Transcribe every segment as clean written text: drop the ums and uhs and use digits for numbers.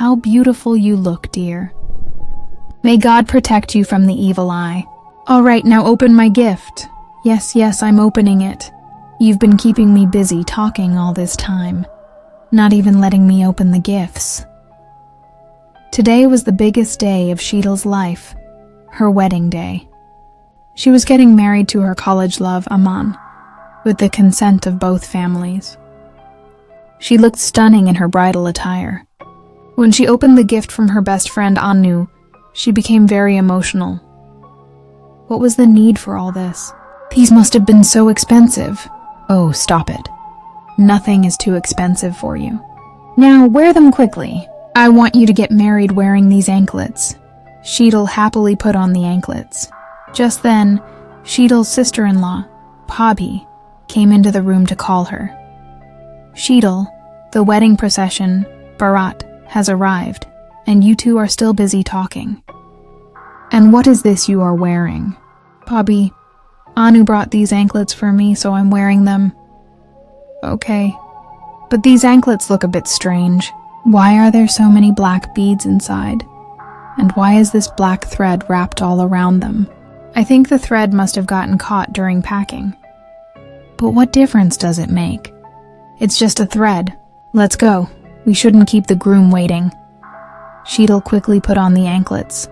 How beautiful you look, dear. May God protect you from the evil eye. All right, now open my gift. Yes, I'm opening it. You've been keeping me busy talking all this time, not even letting me open the gifts. Today was the biggest day of Sheetal's life, her wedding day. She was getting married to her college love, Aman, with the consent of both families. She looked stunning in her bridal attire. When she opened the gift from her best friend Anu, she became very emotional. What was the need for all this? These must have been so expensive. Oh, stop it. Nothing is too expensive for you. Now, wear them quickly. I want you to get married wearing these anklets. Sheetal happily put on the anklets. Just then, Sheetal's sister-in-law, Pabhi, came into the room to call her. Sheetal, the wedding procession, Bharat, has arrived, and you two are still busy talking. And what is this you are wearing? Pabhi, Anu brought these anklets for me, so I'm wearing them. Okay, but these anklets look a bit strange. Why are there so many black beads inside? And why is this black thread wrapped all around them? I think the thread must have gotten caught during packing. But what difference does it make? It's just a thread. Let's go. We shouldn't keep the groom waiting. Sheetal quickly put on the anklets,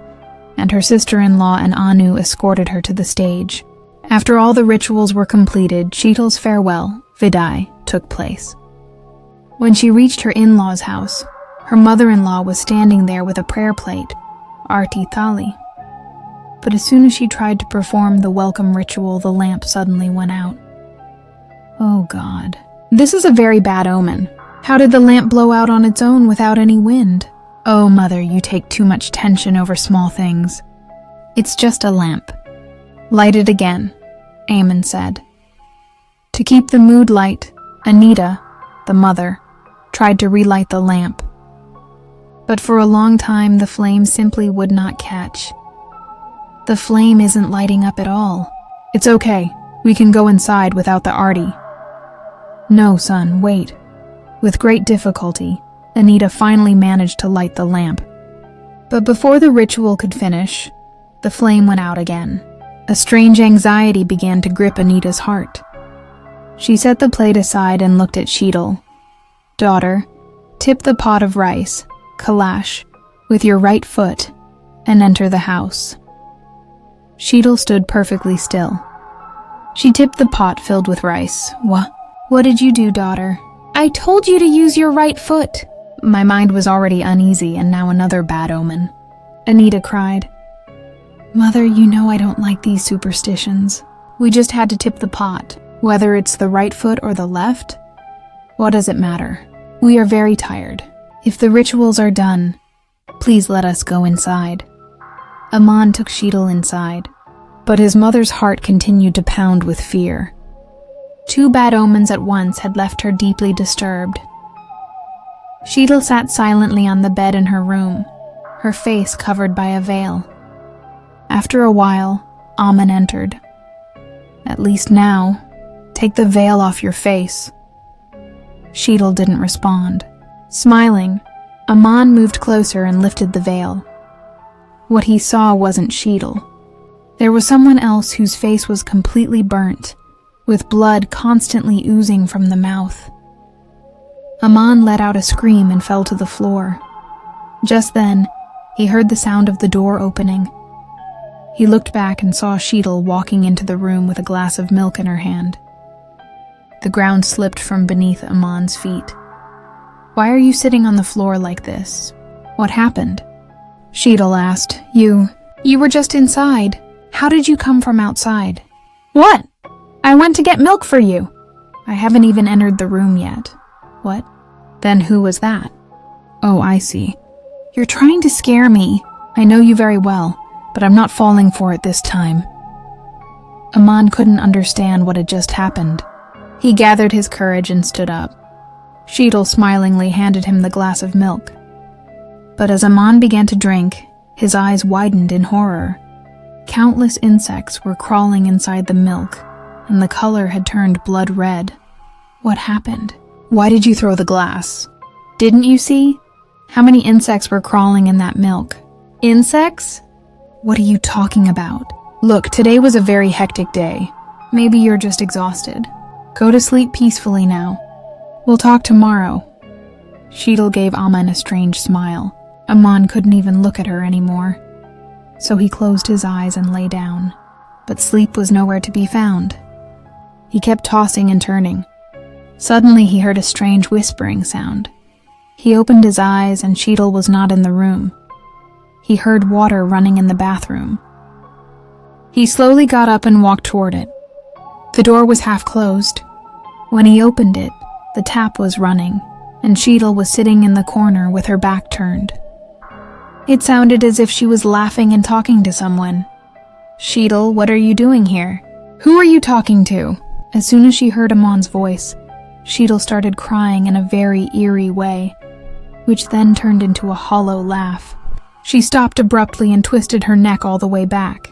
and her sister-in-law and Anu escorted her to the stage. After all the rituals were completed, Sheetal's farewell, Vidai, took place. When she reached her in-laws' house, her mother-in-law was standing there with a prayer plate, Arti Thali. But as soon as she tried to perform the welcome ritual, the lamp suddenly went out. Oh God. This is a very bad omen. How did the lamp blow out on its own without any wind? Oh, mother, you take too much tension over small things. It's just a lamp. Light it again, Amen said. To keep the mood light, Anita, the mother, tried to relight the lamp. But for a long time, the flame simply would not catch. The flame isn't lighting up at all. It's okay. We can go inside without the arti. No, son, wait. With great difficulty, Anita finally managed to light the lamp. But before the ritual could finish, the flame went out again. A strange anxiety began to grip Anita's heart. She set the plate aside and looked at Sheetal. Daughter, tip the pot of rice, Kalash, with your right foot, and enter the house. Sheetal stood perfectly still. She tipped the pot filled with rice. What did you do, daughter? I told you to use your right foot. My mind was already uneasy, and now another bad omen. Anita cried. Mother, you know I don't like these superstitions. We just had to tip the pot. Whether it's the right foot or the left, what does it matter? We are very tired. If the rituals are done, please let us go inside. Aman took Sheetal inside, but his mother's heart continued to pound with fear. Two bad omens at once had left her deeply disturbed. Sheetal sat silently on the bed in her room, her face covered by a veil. After a while, Aman entered. At least now, take the veil off your face. Sheetal didn't respond. Smiling, Aman moved closer and lifted the veil. What he saw wasn't Sheetal. There was someone else whose face was completely burnt, with blood constantly oozing from the mouth. Aman let out a scream and fell to the floor. Just then, he heard the sound of the door opening. He looked back and saw Sheetal walking into the room with a glass of milk in her hand. The ground slipped from beneath Aman's feet. Why are you sitting on the floor like this? What happened? Sheetal asked. You were just inside. How did you come from outside? What? I went to get milk for you. I haven't even entered the room yet. What? Then who was that? Oh, I see. You're trying to scare me. I know you very well, but I'm not falling for it this time. Aman couldn't understand what had just happened. He gathered his courage and stood up. Sheetal smilingly handed him the glass of milk. But as Aman began to drink, his eyes widened in horror. Countless insects were crawling inside the milk, and the color had turned blood red. What happened? Why did you throw the glass? Didn't you see? How many insects were crawling in that milk? Insects? What are you talking about? Look, today was a very hectic day. Maybe you're just exhausted. Go to sleep peacefully now. We'll talk tomorrow. Sheetal gave Aman a strange smile. Aman couldn't even look at her anymore. So he closed his eyes and lay down. But sleep was nowhere to be found. He kept tossing and turning. Suddenly he heard a strange whispering sound. He opened his eyes and Sheetal was not in the room. He heard water running in the bathroom. He slowly got up and walked toward it. The door was half closed. When he opened it, the tap was running, and Sheetal was sitting in the corner with her back turned. It sounded as if she was laughing and talking to someone. Sheetal, what are you doing here? Who are you talking to? As soon as she heard Aman's voice, Sheetal started crying in a very eerie way, which then turned into a hollow laugh. She stopped abruptly and twisted her neck all the way back.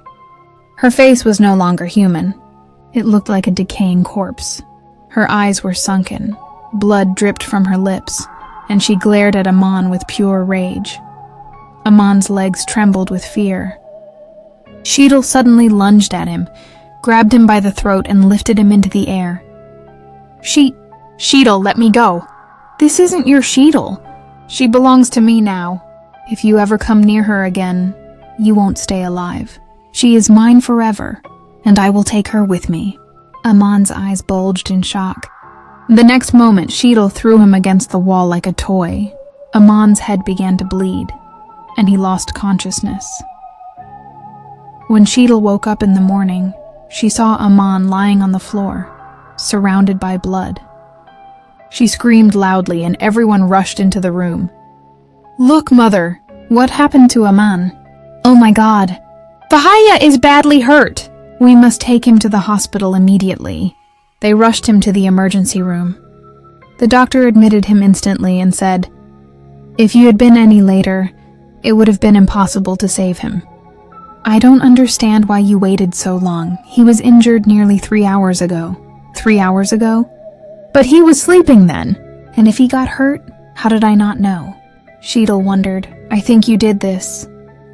Her face was no longer human. It looked like a decaying corpse. Her eyes were sunken, blood dripped from her lips, and she glared at Aman with pure rage. Aman's legs trembled with fear. Sheetal suddenly lunged at him, grabbed him by the throat and lifted him into the air. Sheetal, let me go. This isn't your Sheetal. She belongs to me now. If you ever come near her again, you won't stay alive. She is mine forever, and I will take her with me. Aman's eyes bulged in shock. The next moment, Sheetal threw him against the wall like a toy. Aman's head began to bleed, and he lost consciousness. When Sheetal woke up in the morning, she saw Aman lying on the floor, surrounded by blood. She screamed loudly, and everyone rushed into the room. Look, Mother! What happened to Aman? Oh my God! Fahaya is badly hurt! We must take him to the hospital immediately. They rushed him to the emergency room. The doctor admitted him instantly and said, "If you had been any later, it would have been impossible to save him. I don't understand why you waited so long. He was injured nearly 3 hours ago." 3 hours ago? But he was sleeping then. And if he got hurt, how did I not know? Sheetal wondered. I think you did this,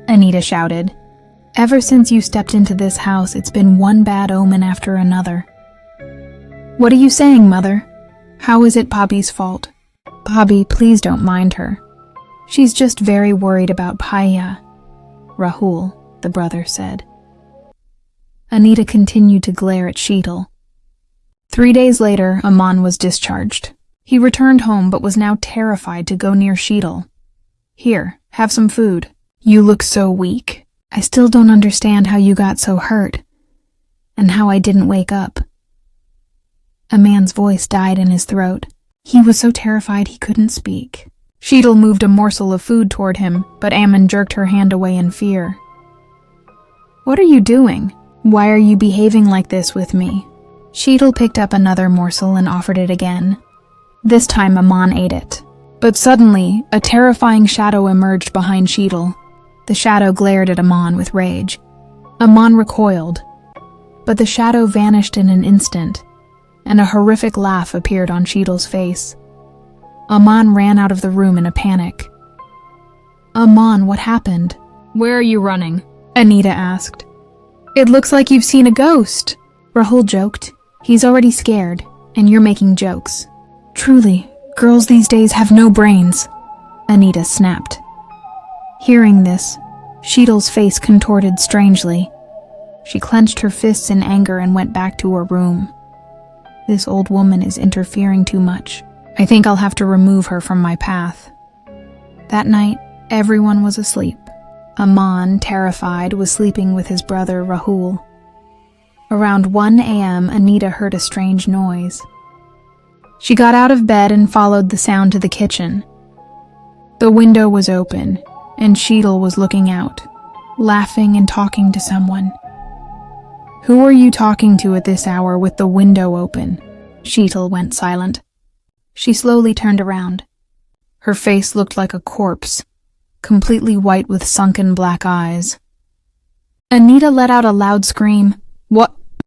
Anita shouted. Ever since you stepped into this house, it's been one bad omen after another. What are you saying, Mother? How is it Bobby's fault? Bobby, please don't mind her. She's just very worried about Paya. Rahul, the brother said. Anita continued to glare at Sheetal. 3 days later, Aman was discharged. He returned home but was now terrified to go near Sheetal. Here, have some food. You look so weak. I still don't understand how you got so hurt, and how I didn't wake up. A man's voice died in his throat. He was so terrified he couldn't speak. Sheetal moved a morsel of food toward him, but Aman jerked her hand away in fear. What are you doing? Why are you behaving like this with me? Sheetal picked up another morsel and offered it again. This time Aman ate it. But suddenly, a terrifying shadow emerged behind Sheetal. The shadow glared at Aman with rage. Aman recoiled, but the shadow vanished in an instant, and a horrific laugh appeared on Sheetal's face. Aman ran out of the room in a panic. Aman, what happened? Where are you running? Anita asked. It looks like you've seen a ghost. Rahul joked. He's already scared, and you're making jokes. Truly, girls these days have no brains, Anita snapped. Hearing this, Sheetal's face contorted strangely. She clenched her fists in anger and went back to her room. This old woman is interfering too much. I think I'll have to remove her from my path. That night, everyone was asleep. Aman, terrified, was sleeping with his brother Rahul. Around 1 a.m., Anita heard a strange noise. She got out of bed and followed the sound to the kitchen. The window was open, and Sheetal was looking out, laughing and talking to someone. Who are you talking to at this hour with the window open? Sheetal went silent. She slowly turned around. Her face looked like a corpse, completely white with sunken black eyes. Anita let out a loud scream.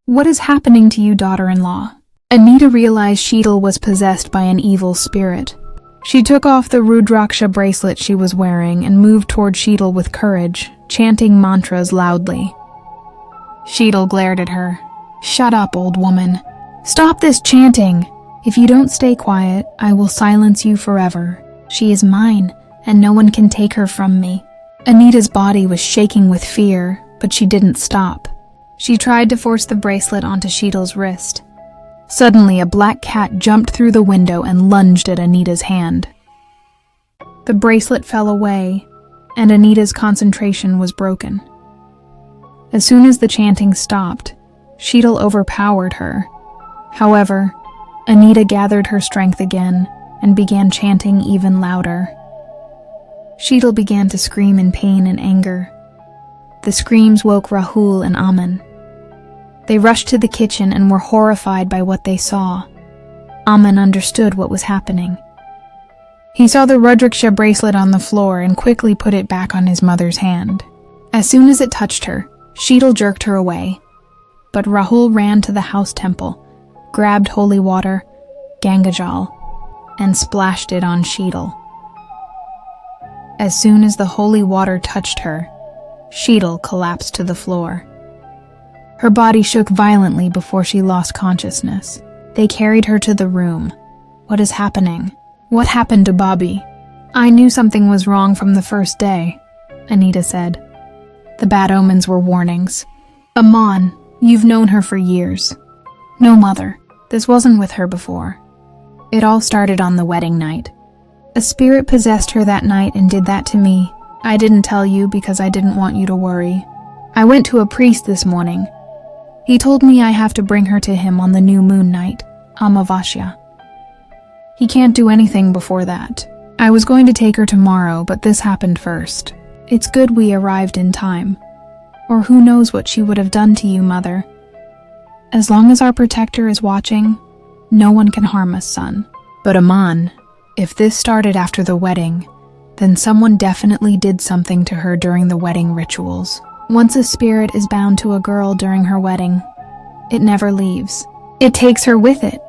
What is happening to you, daughter-in-law? Anita realized Sheetal was possessed by an evil spirit. She took off the Rudraksha bracelet she was wearing and moved toward Sheetal with courage, chanting mantras loudly. Sheetal glared at her. "Shut up, old woman. Stop this chanting. If you don't stay quiet, I will silence you forever. She is mine, and no one can take her from me." Anita's body was shaking with fear, but she didn't stop. She tried to force the bracelet onto Sheetal's wrist. Suddenly, a black cat jumped through the window and lunged at Anita's hand. The bracelet fell away, and Anita's concentration was broken. As soon as the chanting stopped, Sheetal overpowered her. However, Anita gathered her strength again and began chanting even louder. Sheetal began to scream in pain and anger. The screams woke Rahul and Aman. They rushed to the kitchen and were horrified by what they saw. Aman understood what was happening. He saw the Rudraksha bracelet on the floor and quickly put it back on his mother's hand. As soon as it touched her, Sheetal jerked her away. But Rahul ran to the house temple, grabbed holy water, Gangajal, and splashed it on Sheetal. As soon as the holy water touched her, Sheetal collapsed to the floor. Her body shook violently before she lost consciousness. They carried her to the room. "What is happening? What happened to Bobby?" "I knew something was wrong from the first day," Anita said. The bad omens were warnings. "Aman, you've known her for years." "No, Mother. This wasn't with her before. It all started on the wedding night. A spirit possessed her that night and did that to me. I didn't tell you because I didn't want you to worry. I went to a priest this morning. He told me I have to bring her to him on the new moon night, Amavasya. He can't do anything before that. I was going to take her tomorrow, but this happened first. It's good we arrived in time. Or who knows what she would have done to you, Mother. As long as our protector is watching, no one can harm us, son." "But Aman, if this started after the wedding, then someone definitely did something to her during the wedding rituals. Once a spirit is bound to a girl during her wedding, it never leaves. It takes her with it.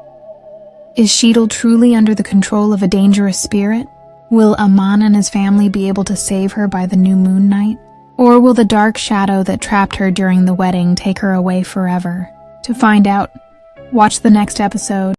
Is Sheetal truly under the control of a dangerous spirit? Will Aman and his family be able to save her by the new moon night? Or will the dark shadow that trapped her during the wedding take her away forever?" To find out, watch the next episode.